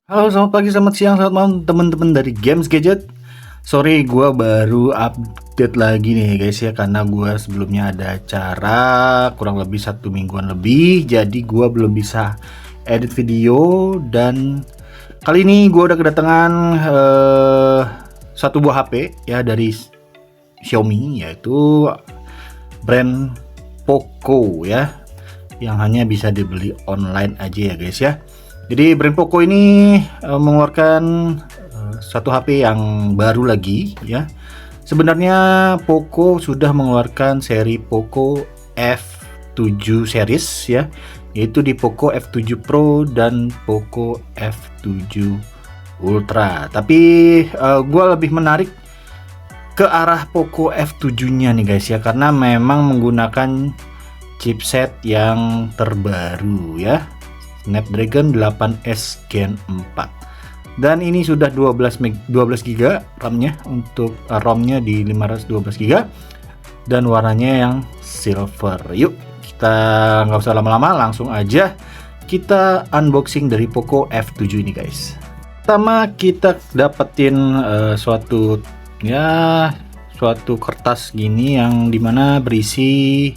Halo, selamat pagi, selamat siang, selamat malam teman-teman dari Games Gadget. Sorry, gua baru update lagi nih guys ya, karena gua sebelumnya ada acara kurang lebih 1 mingguan lebih, jadi gua belum bisa edit video. Dan kali ini gua udah kedatangan satu buah HP ya dari Xiaomi, yaitu brand Poco ya, yang hanya bisa dibeli online aja ya guys ya. Jadi brand Poco ini mengeluarkan satu HP yang baru lagi ya. Sebenarnya Poco sudah mengeluarkan seri Poco F7 series ya, yaitu di Poco F7 Pro dan Poco F7 Ultra. Tapi gue lebih menarik ke arah Poco F7-nya nih guys ya, karena memang menggunakan chipset yang terbaru ya, Snapdragon 8S Gen 4. Dan ini sudah 12 GB RAM-nya, untuk ROM-nya di 512 GB dan warnanya yang silver. Yuk, kita nggak usah lama-lama, langsung aja kita unboxing dari Poco F7 ini guys. Pertama kita dapetin suatu kertas gini yang dimana berisi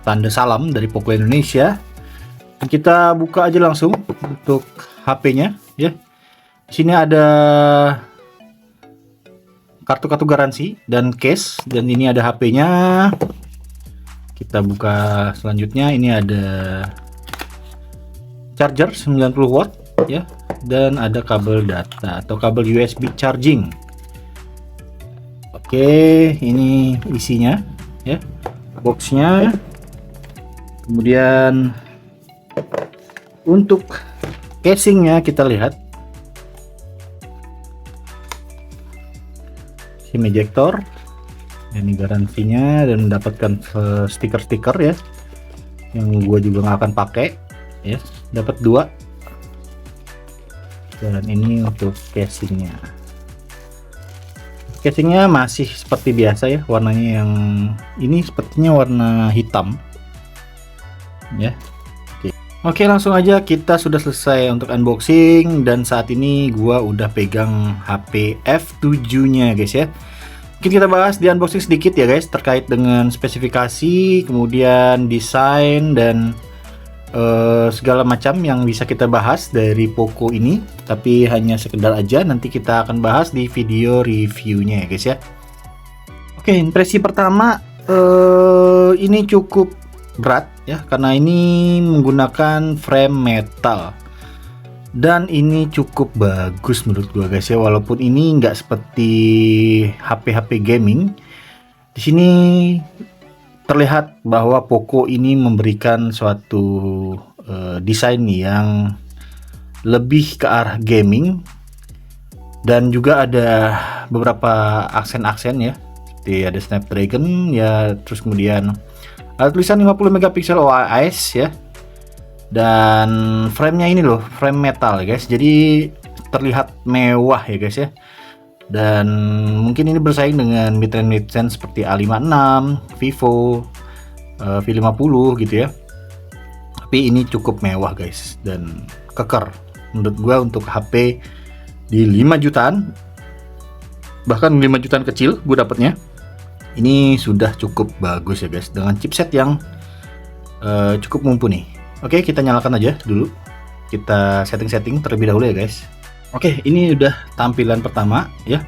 tanda salam dari Poco Indonesia. Kita buka aja langsung untuk HP-nya ya. Di sini ada kartu-kartu garansi dan case, dan ini ada HP-nya. Kita buka selanjutnya, ini ada charger 90 watt ya, dan ada kabel data atau kabel USB charging. Oke, ini isinya ya, boxnya. Kemudian untuk casingnya kita lihat SIM ejector, ini garansinya, dan mendapatkan stiker-stiker ya, yang gue juga nggak akan pakai ya. Dapat 2, dan ini untuk casingnya. Casingnya masih seperti biasa ya, warnanya yang ini sepertinya warna hitam ya. Oke, langsung aja, kita sudah selesai untuk unboxing, dan saat ini gua udah pegang HP F7 nya guys ya. Mungkin kita bahas di unboxing sedikit ya guys, terkait dengan spesifikasi, kemudian desain, dan segala macam yang bisa kita bahas dari Poco ini. Tapi hanya sekedar aja, nanti kita akan bahas di video reviewnya ya guys ya. Oke, impresi pertama, ini cukup berat ya, karena ini menggunakan frame metal, dan ini cukup bagus menurut gua guys ya. Walaupun ini nggak seperti HP-HP gaming, di sini terlihat bahwa Poco ini memberikan suatu desain yang lebih ke arah gaming, dan juga ada beberapa aksen-aksen ya, seperti ada Snapdragon ya, terus kemudian ada tulisan 50 megapiksel OIS ya, dan frame-nya ini loh, frame metal guys, jadi terlihat mewah ya guys ya. Dan mungkin ini bersaing dengan mid-range seperti A56, Vivo, V50 gitu ya. Tapi ini cukup mewah guys, dan keker menurut gua untuk HP di 5 jutaan, bahkan 5 jutaan kecil gua dapatnya. Ini sudah cukup bagus ya guys, dengan chipset yang cukup mumpuni. Oke, kita nyalakan aja dulu, kita setting-setting terlebih dahulu ya guys. Oke, ini udah tampilan pertama ya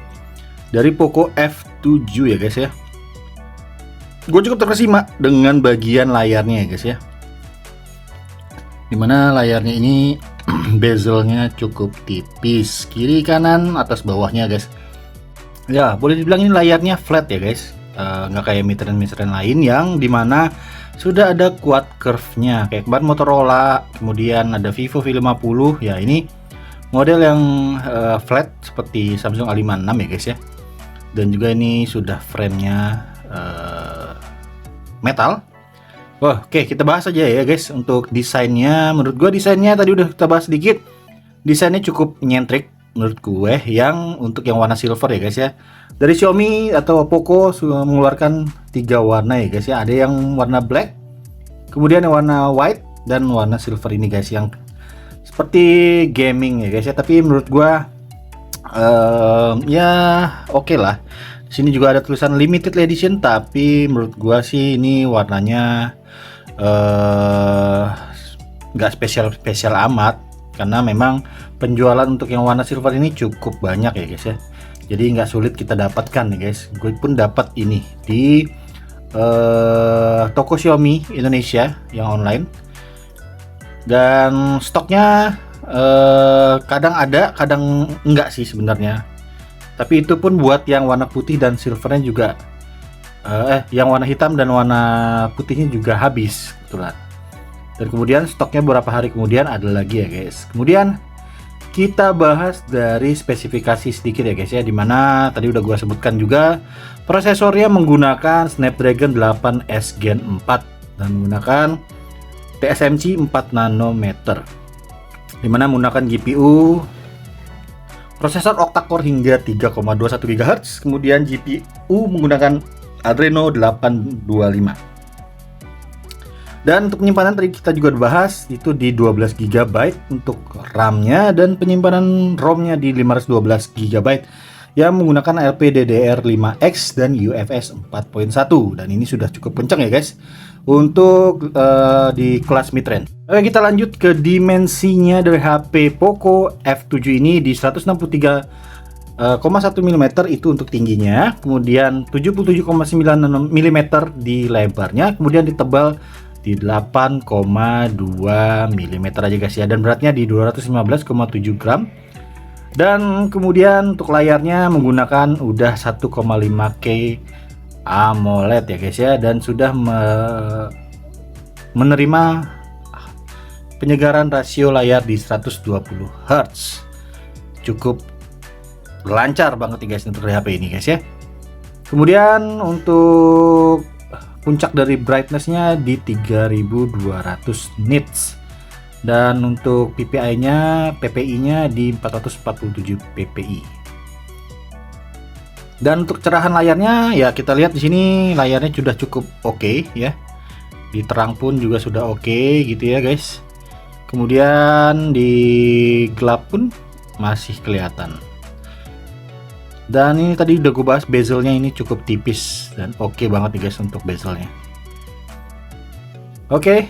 dari Poco F7 ya guys ya. Gue cukup terkesima dengan bagian layarnya ya guys ya, dimana layarnya ini bezelnya cukup tipis, kiri kanan atas bawahnya guys ya. Boleh dibilang ini layarnya flat ya guys, nggak kayak mid-range lain yang dimana sudah ada quad curve-nya kayak kemarin Motorola, kemudian ada Vivo V50 ya. Ini model yang flat seperti Samsung A56 ya guys ya, dan juga ini sudah frame-nya metal. Wah, oke, kita bahas aja ya guys untuk desainnya. Menurut gue desainnya tadi udah kita bahas sedikit, desainnya cukup nyentrik menurut gue, yang untuk yang warna silver ya guys ya. Dari Xiaomi atau Poco sudah mengeluarkan 3 warna ya guys ya, ada yang warna black, kemudian yang warna white, dan warna silver ini guys, yang seperti gaming ya guys ya, tapi menurut gua ya oke lah. Sini juga ada tulisan limited edition, tapi menurut gua sih ini warnanya nggak spesial amat, karena memang penjualan untuk yang warna silver ini cukup banyak ya guys ya. Jadi nggak sulit kita dapatkan nih guys. Gue pun dapat ini di toko Xiaomi Indonesia yang online, dan stoknya kadang ada kadang enggak sih sebenarnya, tapi itu pun buat yang warna putih dan silvernya juga yang warna hitam dan warna putihnya juga habis kebetulan. Dan kemudian stoknya beberapa hari kemudian ada lagi ya guys. Kemudian kita bahas dari spesifikasi sedikit ya guys ya, dimana tadi udah gua sebutkan juga prosesornya menggunakan Snapdragon 8S Gen 4 dan menggunakan TSMC 4 nanometer, dimana menggunakan GPU prosesor octa-core hingga 3,21 GHz, kemudian GPU menggunakan Adreno 825. Dan untuk penyimpanan tadi kita juga bahas itu di 12 GB untuk RAM-nya, dan penyimpanan ROM-nya di 512 GB yang menggunakan LPDDR5X dan UFS 4.1, dan ini sudah cukup kencang ya guys untuk di kelas mid-range. Oke, kita lanjut ke dimensinya dari HP Poco F7 ini di 163,1 mm itu untuk tingginya, kemudian 77,9 mm di lebarnya, kemudian ditebal di 8,2 mm aja guys ya, dan beratnya di 215,7 gram. Dan kemudian untuk layarnya menggunakan udah 1,5K AMOLED ya guys ya, dan sudah menerima penyegaran rasio layar di 120 Hz. Cukup lancar banget nih guys untuk HP ini guys ya. Kemudian untuk puncak dari brightness-nya di 3200 nits, dan untuk PPI-nya di 447 ppi. Dan untuk cerahan layarnya ya kita lihat di sini layarnya sudah cukup oke ya. Di terang pun juga sudah oke gitu ya guys. Kemudian di gelap pun masih kelihatan. Dan ini tadi udah gue bahas, bezelnya ini cukup tipis dan oke banget nih guys untuk bezelnya. Oke.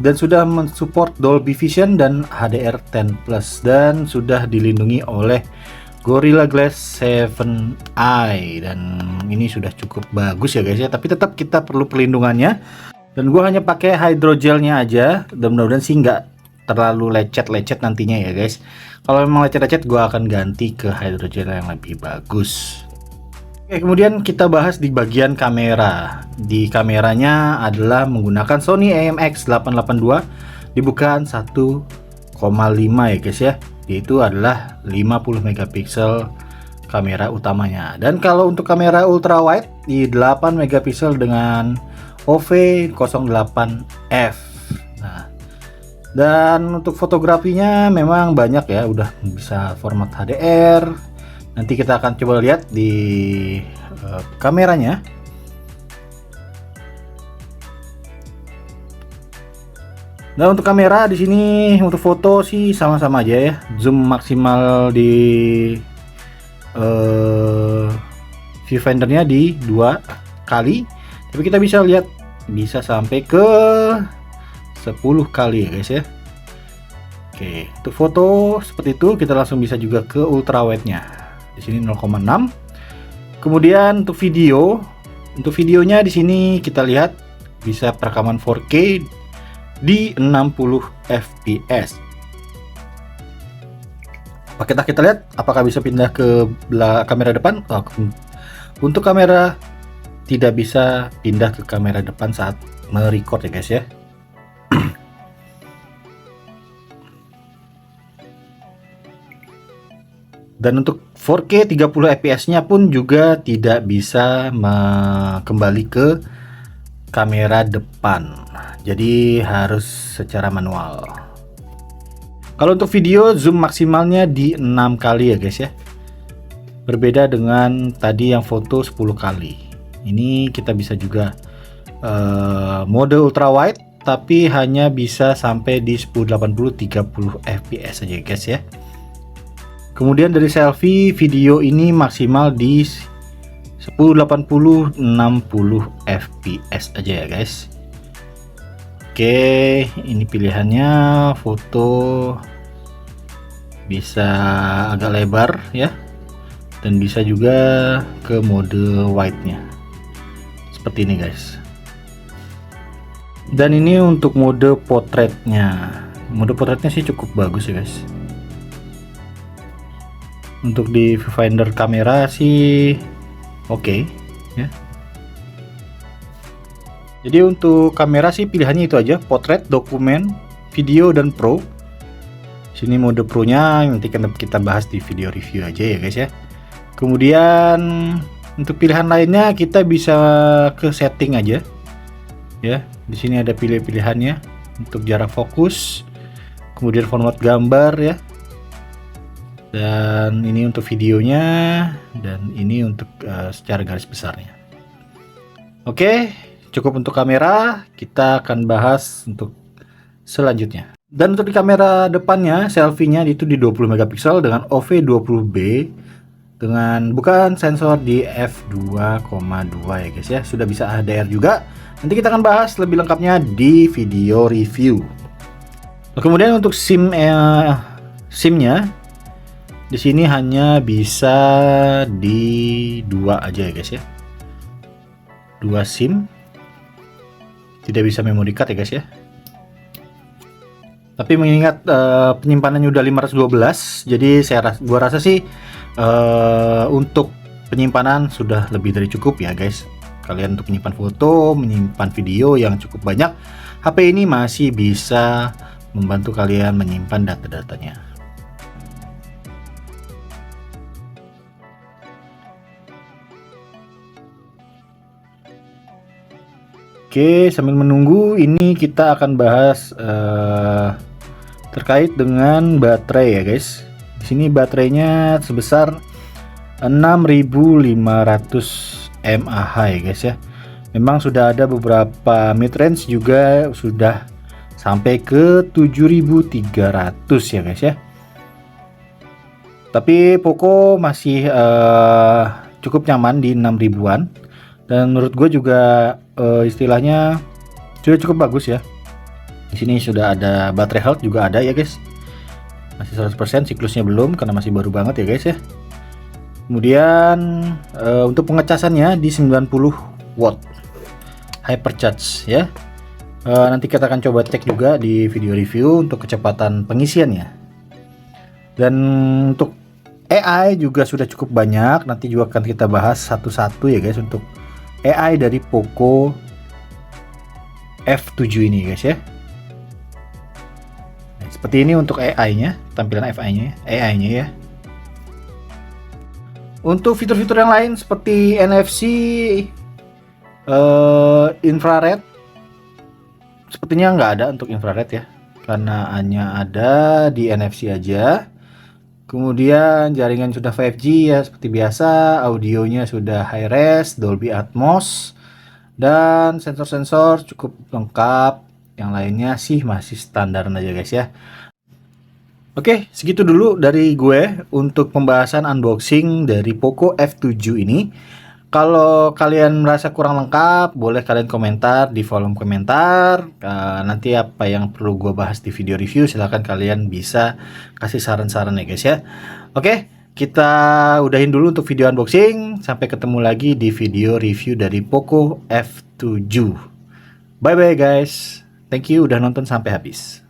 Dan sudah mensupport Dolby Vision dan HDR10+, dan sudah dilindungi oleh Gorilla Glass 7i, dan ini sudah cukup bagus ya guys ya, tapi tetap kita perlu perlindungannya. Dan gue hanya pakai hydrogelnya aja, dan mudah-mudahan sih nggak terlalu lecet-lecet nantinya ya guys. Kalau memang lecet-lecet gue akan ganti ke hydrogel yang lebih bagus. Oke, kemudian kita bahas di bagian kamera. Di kameranya adalah menggunakan Sony IMX882 dibukaan 1,5 ya guys ya. Yaitu adalah 50 megapiksel kamera utamanya. Dan kalau untuk kamera ultra wide di 8 megapiksel dengan OV08F. Nah, dan untuk fotografinya memang banyak ya, udah bisa format HDR. Nanti kita akan coba lihat di kameranya. Nah, untuk kamera di sini untuk foto sih sama-sama aja ya. Zoom maksimal di viewfindernya di 2 kali, tapi kita bisa lihat bisa sampai ke 10 kali ya guys ya. Oke, untuk foto seperti itu kita langsung bisa juga ke ultra wide nya. Di sini 0,6. Kemudian untuk videonya di sini kita lihat bisa perekaman 4K di 60 fps. Kita lihat apakah bisa pindah ke kamera depan. Untuk kamera tidak bisa pindah ke kamera depan saat merecord ya guys ya. Dan untuk 4K 30 fps nya pun juga tidak bisa kembali ke kamera depan, jadi harus secara manual. Kalau untuk video, zoom maksimalnya di 6 kali ya guys ya, berbeda dengan tadi yang foto 10 kali. Ini kita bisa juga mode ultra wide tapi hanya bisa sampai di 1080 30 fps aja guys ya. Kemudian dari selfie video ini maksimal di 1080 60 fps aja ya guys. Oke, ini pilihannya, foto bisa agak lebar ya, dan bisa juga ke mode wide nya seperti ini guys. Dan ini untuk mode potretnya, sih cukup bagus ya guys. Untuk di viewfinder kamera sih oke ya. Jadi untuk kamera sih pilihannya itu aja, potret, dokumen, video, dan pro. Sini mode pro nya nanti kita bahas di video review aja ya guys ya. Kemudian untuk pilihan lainnya kita bisa ke setting aja ya. Di sini ada pilihannya untuk jarak fokus, kemudian format gambar ya, dan ini untuk videonya, dan ini untuk secara garis besarnya. Oke, cukup untuk kamera. Kita akan bahas untuk selanjutnya. Dan untuk di kamera depannya, selfie-nya itu di 20 megapiksel dengan OV20B dengan bukan sensor di f2,2 ya guys ya. Sudah bisa HDR juga. Nanti kita akan bahas lebih lengkapnya di video review. Kemudian untuk SIM-nya di sini hanya bisa di 2 aja ya guys ya. 2 SIM. Tidak bisa memory card ya guys ya. Tapi mengingat penyimpanannya udah 512, jadi gua rasa sih untuk penyimpanan sudah lebih dari cukup ya guys. Kalian untuk menyimpan foto, menyimpan video yang cukup banyak, HP ini masih bisa membantu kalian menyimpan data-datanya. Oke, sambil menunggu ini kita akan bahas terkait dengan baterai ya guys. Di sini baterainya sebesar 6500 mAh ya guys ya. Memang sudah ada beberapa mid-range juga sudah sampai ke 7300 ya guys ya. Tapi Poco masih cukup nyaman di 6000-an, dan menurut gue juga istilahnya sudah cukup bagus ya. Di sini sudah ada baterai health juga ada ya guys. Masih 100%, siklusnya belum karena masih baru banget ya guys ya. Kemudian untuk pengecasannya di 90 watt hypercharge ya. Nanti kita akan coba cek juga di video review untuk kecepatan pengisiannya. Dan untuk AI juga sudah cukup banyak, nanti juga akan kita bahas satu-satu ya guys untuk AI dari Poco F7 ini guys ya. Nah, seperti ini untuk AI-nya, tampilan AI-nya ya. Untuk fitur-fitur yang lain seperti NFC, infrared, sepertinya nggak ada untuk infrared ya, karena hanya ada di NFC aja. Kemudian jaringan sudah 5G ya seperti biasa, audionya sudah high res, Dolby Atmos, dan sensor-sensor cukup lengkap. Yang lainnya sih masih standar aja guys ya. Oke, segitu dulu dari gue untuk pembahasan unboxing dari Poco F7 ini. Kalau kalian merasa kurang lengkap, boleh kalian komentar di kolom komentar. Nanti apa yang perlu gue bahas di video review, silahkan kalian bisa kasih saran-saran ya guys ya. Oke, kita udahin dulu untuk video unboxing. Sampai ketemu lagi di video review dari Poco F7. Bye bye guys. Thank you udah nonton sampai habis.